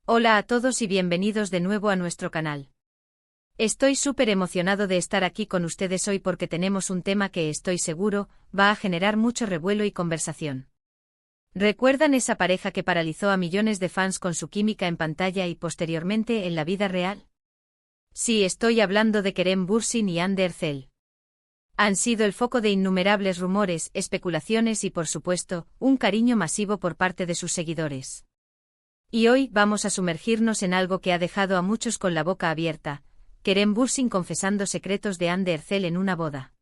Hola a todos y bienvenidos de nuevo a nuestro canal. Estoy súper emocionado de estar aquí con ustedes hoy porque tenemos un tema que estoy seguro va a generar mucho revuelo y conversación. ¿Recuerdan esa pareja que paralizó a millones de fans con su química en pantalla y posteriormente en la vida real? Sí, estoy hablando de Kerem Bürsin y Hande Erçel. Han sido el foco de innumerables rumores, especulaciones y por supuesto, un cariño masivo por parte de sus seguidores. Y hoy vamos a sumergirnos en algo que ha dejado a muchos con la boca abierta: Kerem Bürsin confesando secretos de Hande Erçel en una boda.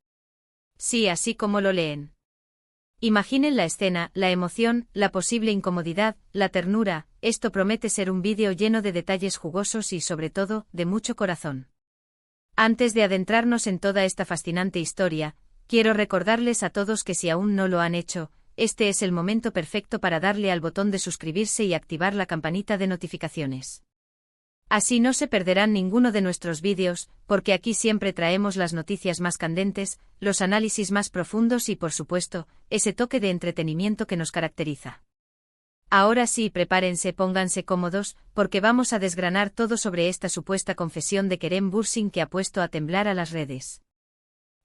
Sí, así como lo leen. Imaginen la escena, la emoción, la posible incomodidad, la ternura. Esto promete ser un vídeo lleno de detalles jugosos y sobre todo, de mucho corazón. Antes de adentrarnos en toda esta fascinante historia, quiero recordarles a todos que si aún no lo han hecho, este es el momento perfecto para darle al botón de suscribirse y activar la campanita de notificaciones. Así no se perderán ninguno de nuestros vídeos, porque aquí siempre traemos las noticias más candentes, los análisis más profundos y por supuesto, ese toque de entretenimiento que nos caracteriza. Ahora sí, prepárense, pónganse cómodos, porque vamos a desgranar todo sobre esta supuesta confesión de Kerem Bürsin que ha puesto a temblar a las redes.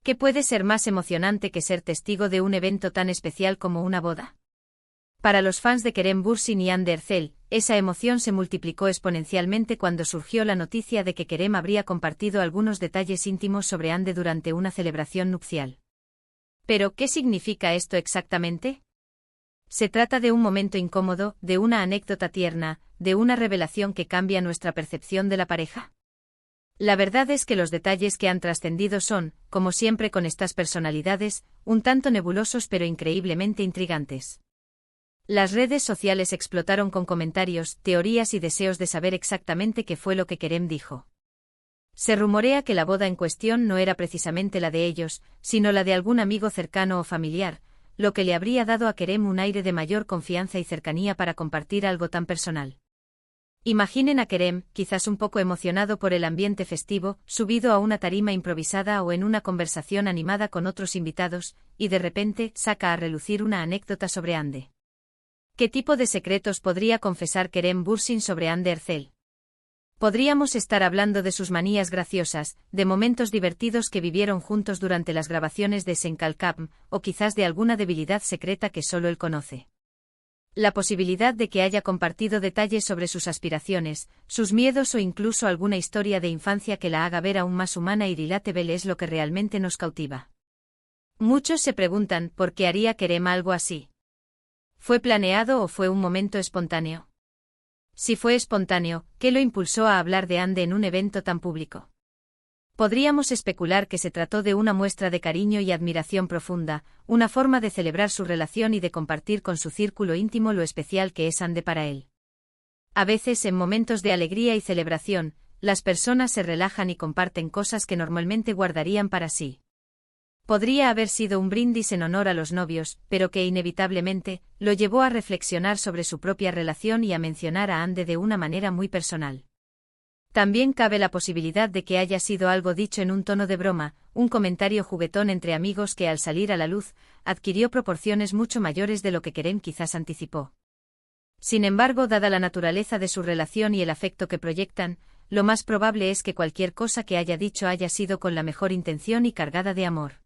¿Qué puede ser más emocionante que ser testigo de un evento tan especial como una boda? Para los fans de Kerem Bürsin y Hande Erçel, esa emoción se multiplicó exponencialmente cuando surgió la noticia de que Kerem habría compartido algunos detalles íntimos sobre Hande durante una celebración nupcial. ¿Pero qué significa esto exactamente? Se trata de un momento incómodo, de una anécdota tierna, de una revelación que cambia nuestra percepción de la pareja. La verdad es que los detalles que han trascendido son, como siempre con estas personalidades, un tanto nebulosos pero increíblemente intrigantes. Las redes sociales explotaron con comentarios, teorías y deseos de saber exactamente qué fue lo que Kerem dijo. Se rumorea que la boda en cuestión no era precisamente la de ellos, sino la de algún amigo cercano o familiar, lo que le habría dado a Kerem un aire de mayor confianza y cercanía para compartir algo tan personal. Imaginen a Kerem, quizás un poco emocionado por el ambiente festivo, subido a una tarima improvisada o en una conversación animada con otros invitados, y de repente saca a relucir una anécdota sobre Hande. ¿Qué tipo de secretos podría confesar Kerem Bürsin sobre Hande Erçel? Podríamos estar hablando de sus manías graciosas, de momentos divertidos que vivieron juntos durante las grabaciones de Sen Kalkam, o quizás de alguna debilidad secreta que solo él conoce. La posibilidad de que haya compartido detalles sobre sus aspiraciones, sus miedos o incluso alguna historia de infancia que la haga ver aún más humana y relatable es lo que realmente nos cautiva. Muchos se preguntan por qué haría Kerem algo así. ¿Fue planeado o fue un momento espontáneo? Si fue espontáneo, ¿qué lo impulsó a hablar de Hande en un evento tan público? Podríamos especular que se trató de una muestra de cariño y admiración profunda, una forma de celebrar su relación y de compartir con su círculo íntimo lo especial que es Hande para él. A veces, en momentos de alegría y celebración, las personas se relajan y comparten cosas que normalmente guardarían para sí. Podría haber sido un brindis en honor a los novios, pero que inevitablemente lo llevó a reflexionar sobre su propia relación y a mencionar a Hande de una manera muy personal. También cabe la posibilidad de que haya sido algo dicho en un tono de broma, un comentario juguetón entre amigos que al salir a la luz, adquirió proporciones mucho mayores de lo que Kerem quizás anticipó. Sin embargo, dada la naturaleza de su relación y el afecto que proyectan, lo más probable es que cualquier cosa que haya dicho haya sido con la mejor intención y cargada de amor.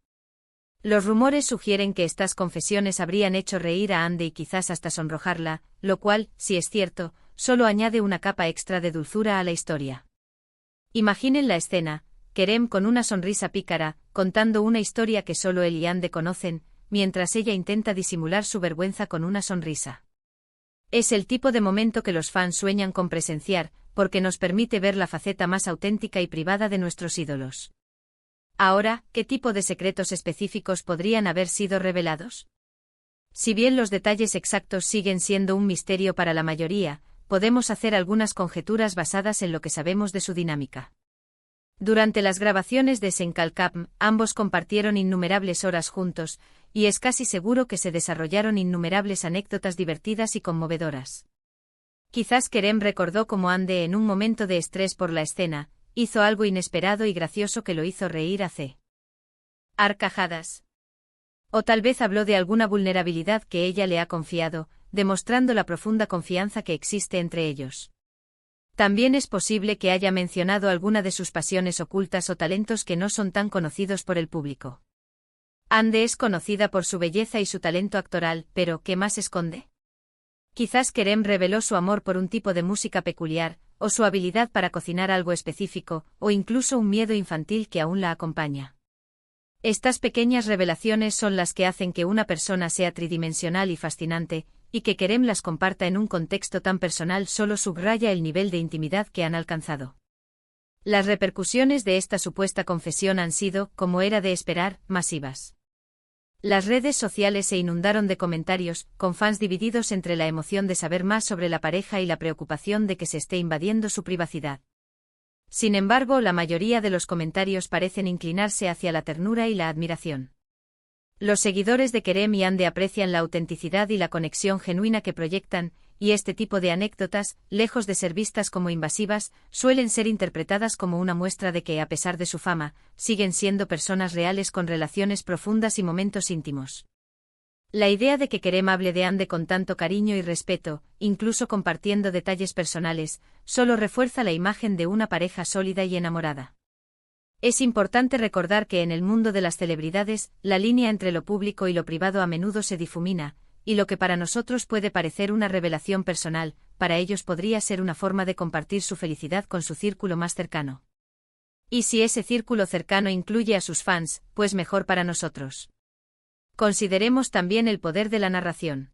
Los rumores sugieren que estas confesiones habrían hecho reír a Hande y quizás hasta sonrojarla, lo cual, si es cierto, solo añade una capa extra de dulzura a la historia. Imaginen la escena: Kerem con una sonrisa pícara, contando una historia que solo él y Hande conocen, mientras ella intenta disimular su vergüenza con una sonrisa. Es el tipo de momento que los fans sueñan con presenciar, porque nos permite ver la faceta más auténtica y privada de nuestros ídolos. Ahora, ¿qué tipo de secretos específicos podrían haber sido revelados? Si bien los detalles exactos siguen siendo un misterio para la mayoría, podemos hacer algunas conjeturas basadas en lo que sabemos de su dinámica. Durante las grabaciones de Sen Kalkam, ambos compartieron innumerables horas juntos, y es casi seguro que se desarrollaron innumerables anécdotas divertidas y conmovedoras. Quizás Kerem recordó cómo Hande, en un momento de estrés por la escena, hizo algo inesperado y gracioso que lo hizo reír a carcajadas. O tal vez habló de alguna vulnerabilidad que ella le ha confiado, demostrando la profunda confianza que existe entre ellos. También es posible que haya mencionado alguna de sus pasiones ocultas o talentos que no son tan conocidos por el público. Ande es conocida por su belleza y su talento actoral, pero ¿qué más esconde? Quizás Kerem reveló su amor por un tipo de música peculiar, o su habilidad para cocinar algo específico, o incluso un miedo infantil que aún la acompaña. Estas pequeñas revelaciones son las que hacen que una persona sea tridimensional y fascinante, y que Kerem las comparta en un contexto tan personal solo subraya el nivel de intimidad que han alcanzado. Las repercusiones de esta supuesta confesión han sido, como era de esperar, masivas. Las redes sociales se inundaron de comentarios, con fans divididos entre la emoción de saber más sobre la pareja y la preocupación de que se esté invadiendo su privacidad. Sin embargo, la mayoría de los comentarios parecen inclinarse hacia la ternura y la admiración. Los seguidores de Kerem y Hande aprecian la autenticidad y la conexión genuina que proyectan, y este tipo de anécdotas, lejos de ser vistas como invasivas, suelen ser interpretadas como una muestra de que, a pesar de su fama, siguen siendo personas reales con relaciones profundas y momentos íntimos. La idea de que Kerem hable de Hande con tanto cariño y respeto, incluso compartiendo detalles personales, solo refuerza la imagen de una pareja sólida y enamorada. Es importante recordar que en el mundo de las celebridades, la línea entre lo público y lo privado a menudo se difumina, y lo que para nosotros puede parecer una revelación personal, para ellos podría ser una forma de compartir su felicidad con su círculo más cercano. Y si ese círculo cercano incluye a sus fans, pues mejor para nosotros. Consideremos también el poder de la narración.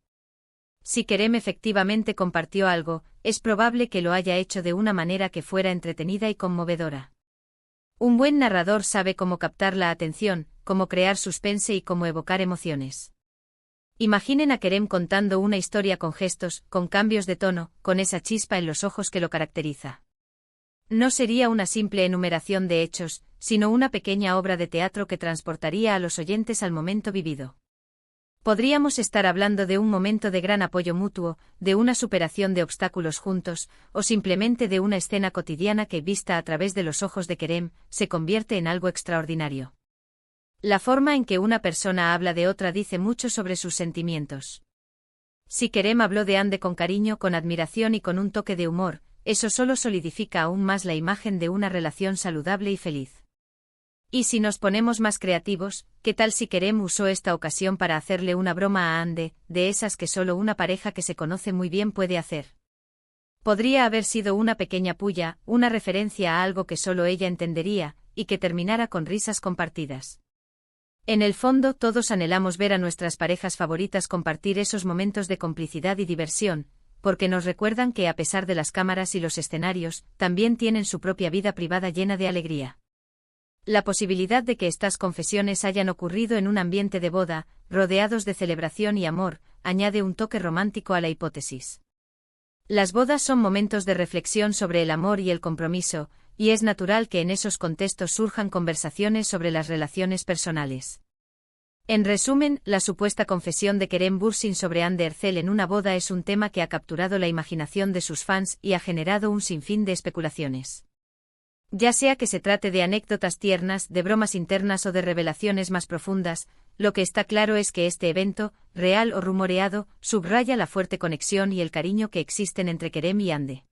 Si Kerem efectivamente compartió algo, es probable que lo haya hecho de una manera que fuera entretenida y conmovedora. Un buen narrador sabe cómo captar la atención, cómo crear suspense y cómo evocar emociones. Imaginen a Kerem contando una historia con gestos, con cambios de tono, con esa chispa en los ojos que lo caracteriza. No sería una simple enumeración de hechos, sino una pequeña obra de teatro que transportaría a los oyentes al momento vivido. Podríamos estar hablando de un momento de gran apoyo mutuo, de una superación de obstáculos juntos, o simplemente de una escena cotidiana que, vista a través de los ojos de Kerem, se convierte en algo extraordinario. La forma en que una persona habla de otra dice mucho sobre sus sentimientos. Si Kerem habló de Hande con cariño, con admiración y con un toque de humor, eso solo solidifica aún más la imagen de una relación saludable y feliz. Y si nos ponemos más creativos, ¿qué tal si Kerem usó esta ocasión para hacerle una broma a Hande, de esas que solo una pareja que se conoce muy bien puede hacer? Podría haber sido una pequeña pulla, una referencia a algo que solo ella entendería, y que terminara con risas compartidas. En el fondo, todos anhelamos ver a nuestras parejas favoritas compartir esos momentos de complicidad y diversión, porque nos recuerdan que a pesar de las cámaras y los escenarios, también tienen su propia vida privada llena de alegría. La posibilidad de que estas confesiones hayan ocurrido en un ambiente de boda, rodeados de celebración y amor, añade un toque romántico a la hipótesis. Las bodas son momentos de reflexión sobre el amor y el compromiso, y es natural que en esos contextos surjan conversaciones sobre las relaciones personales. En resumen, la supuesta confesión de Kerem Bürsin sobre Hande Erçel en una boda es un tema que ha capturado la imaginación de sus fans y ha generado un sinfín de especulaciones. Ya sea que se trate de anécdotas tiernas, de bromas internas o de revelaciones más profundas, lo que está claro es que este evento, real o rumoreado, subraya la fuerte conexión y el cariño que existen entre Kerem y Hande.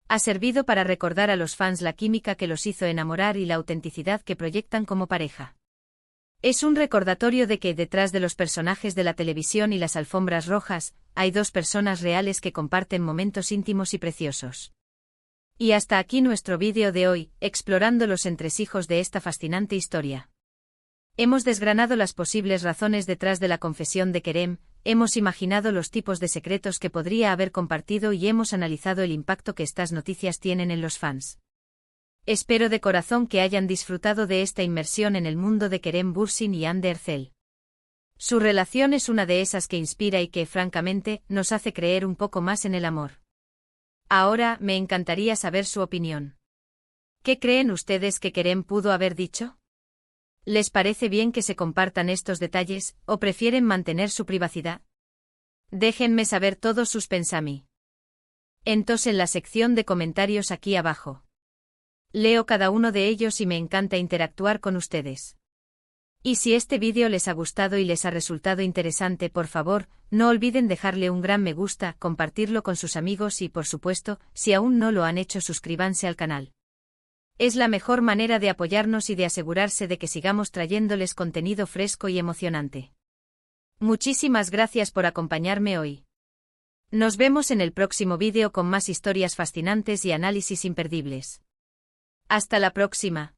Ha servido para recordar a los fans la química que los hizo enamorar y la autenticidad que proyectan como pareja. Es un recordatorio de que detrás de los personajes de la televisión y las alfombras rojas, hay dos personas reales que comparten momentos íntimos y preciosos. Y hasta aquí nuestro vídeo de hoy, explorando los entresijos de esta fascinante historia. Hemos desgranado las posibles razones detrás de la confesión de Kerem, hemos imaginado los tipos de secretos que podría haber compartido y hemos analizado el impacto que estas noticias tienen en los fans. Espero de corazón que hayan disfrutado de esta inmersión en el mundo de Kerem Bürsin y Hande Erçel. Su relación es una de esas que inspira y que, francamente, nos hace creer un poco más en el amor. Ahora, me encantaría saber su opinión. ¿Qué creen ustedes que Kerem pudo haber dicho? ¿Les parece bien que se compartan estos detalles, o prefieren mantener su privacidad? Déjenme saber todos sus pensamientos. Entonces en la sección de comentarios aquí abajo. Leo cada uno de ellos y me encanta interactuar con ustedes. Y si este vídeo les ha gustado y les ha resultado interesante, por favor, no olviden dejarle un gran me gusta, compartirlo con sus amigos y, por supuesto, si aún no lo han hecho, suscríbanse al canal. Es la mejor manera de apoyarnos y de asegurarse de que sigamos trayéndoles contenido fresco y emocionante. Muchísimas gracias por acompañarme hoy. Nos vemos en el próximo vídeo con más historias fascinantes y análisis imperdibles. Hasta la próxima.